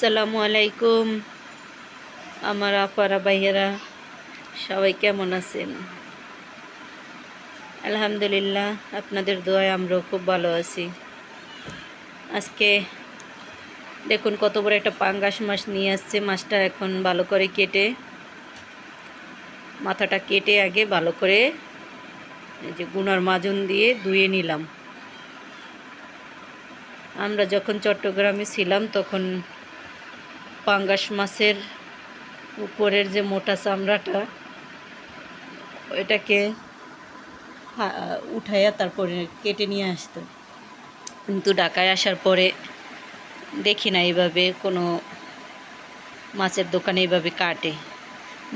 আসসালামু আলাইকুম আমার আপারা ভাইয়েরা, সবাই কেমন আছেন? আলহামদুলিল্লাহ, আপনাদের দোয়ায় আমরাও খুব ভালো আছি। আজকে দেখুন কত বড় একটা পাঙ্গাস মাছ নিয়ে আসছে। মাছটা এখন ভালো করে কেটে, মাথাটা কেটে আগে ভালো করে এই যে গুনার মাজুন দিয়ে ধুয়ে নিলাম। আমরা যখন চট্টগ্রামে ছিলাম তখন পাঙ্গাস মাছের উপরের যে মোটা চামড়াটা, ওইটাকে উঠাইয়া তারপরে কেটে নিয়ে আসতো। কিন্তু ঢাকায় আসার পরে দেখি না এইভাবে কোনো মাছের দোকানে এইভাবে কাটে।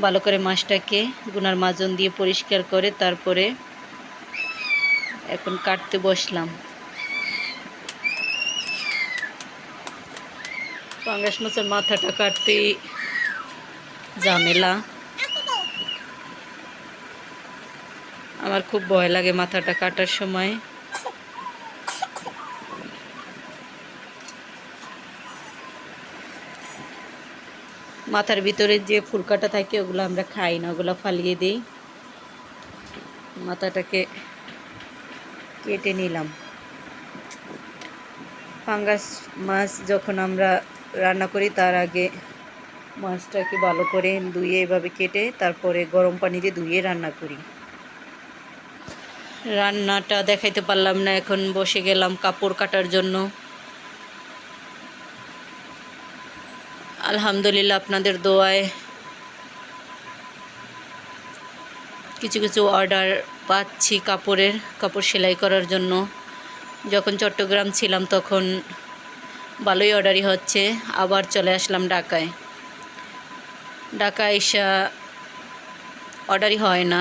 ভালো করে মাছটাকে গুনার মাজন দিয়ে পরিষ্কার করে তারপরে এখন কাটতে বসলাম। পাঙ্গাস মাছের মাথাটা কাটতে ঝামেলা, আমার খুব ভয় লাগে মাথাটা কাটার সময়। মাথার ভিতরে যে ফুলকাটা থাকে ওগুলো আমরা খাই না, ওগুলো ফালিয়ে দিই। মাথাটাকে কেটে নিলাম। পাঙ্গাস মাছ যখন আমরা রান্না করি তার আগে মাছটাকে ভালো করে ধুয়ে এভাবে কেটে তারপরে গরম পানি দিয়ে ধুয়ে রান্না করি। রান্নাটা দেখাইতে পারলাম না, এখন বসে গেলাম কাপড় কাটার জন্য। আলহামদুলিল্লাহ, আপনাদের দোয়ায় কিছু কিছু অর্ডার পাচ্ছি কাপড় সেলাই করার জন্য। যখন চট্টগ্রাম ছিলাম তখন ভালোই অর্ডারই হচ্ছে। আবার চলে আসলাম ঢাকায় এসে অর্ডারই হয় না,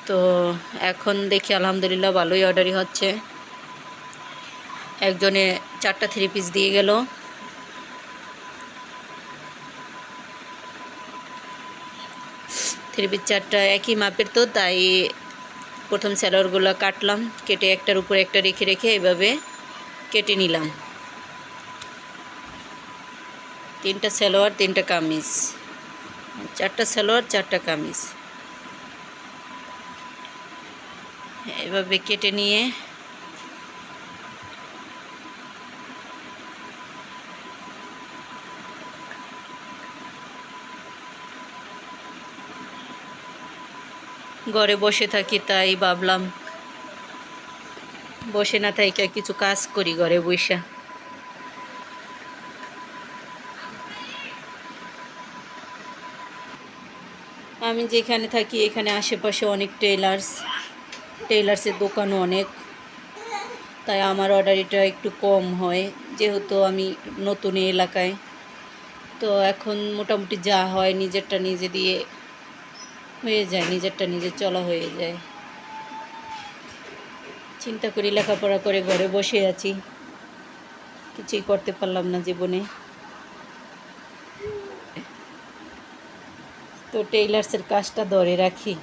তো এখন দেখি আলহামদুলিল্লাহ ভালোই অর্ডারই হচ্ছে। একজনে 4টা 3 পিস দিয়ে গেল। থ্রি পিস 4টা একই মাপের, তো তাই প্রথম স্যালোয়ারগুলো কাটলাম, কেটে একটার উপরে একটা রেখে রেখে এভাবে কেটে নিলাম। 3টা স্যালোয়ার 3টা কামিজ, 4টা স্যালোয়ার 4টা কামিজ এভাবে কেটে নিয়ে ঘরে বসে থাকি, তাই ভাবলাম বসে না থাকি কিছু কাজ করি ঘরে বসে। আমি যেখানে থাকি এখানে আশেপাশে অনেক টেইলার্সের দোকানও অনেক, তাই আমার অর্ডারটা একটু কম হয় যেহেতু আমি নতুন এলাকায়। তো এখন মোটামুটি যা হয় নিজেরটা নিজে দিয়ে হয়ে যায়, নিজেরটা নিজে চলা হয়ে যায়। চিন্তা করি লেখাপড়া করে ঘরে বসে আছি, কিছুই করতে পারলাম না জীবনে। তো টেইলার্সের কাজটা ধরে রাখি,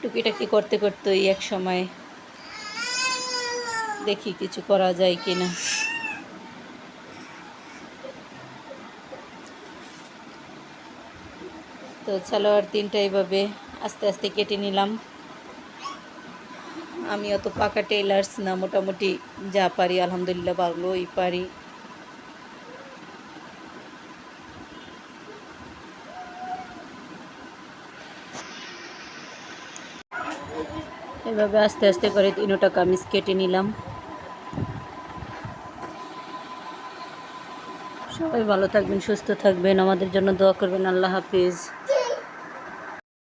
টুকিটাকি করতে করতেই এক সময় দেখি কিছু করা যায় কিনা। তো সালোয়ার 3টা এইভাবে আস্তে আস্তে কেটে নিলাম। আমি অত পাকা টেইলার্স না, মোটামুটি যা পারি আলহামদুলিল্লাহ ভালোই পারি। এভাবে আস্তে আস্তে করে 3টা কামিজ কেটে নিলাম। সবাই ভালো থাকবেন, সুস্থ থাকবেন, আমাদের জন্য দোয়া করবেন। আল্লাহ হাফিজ।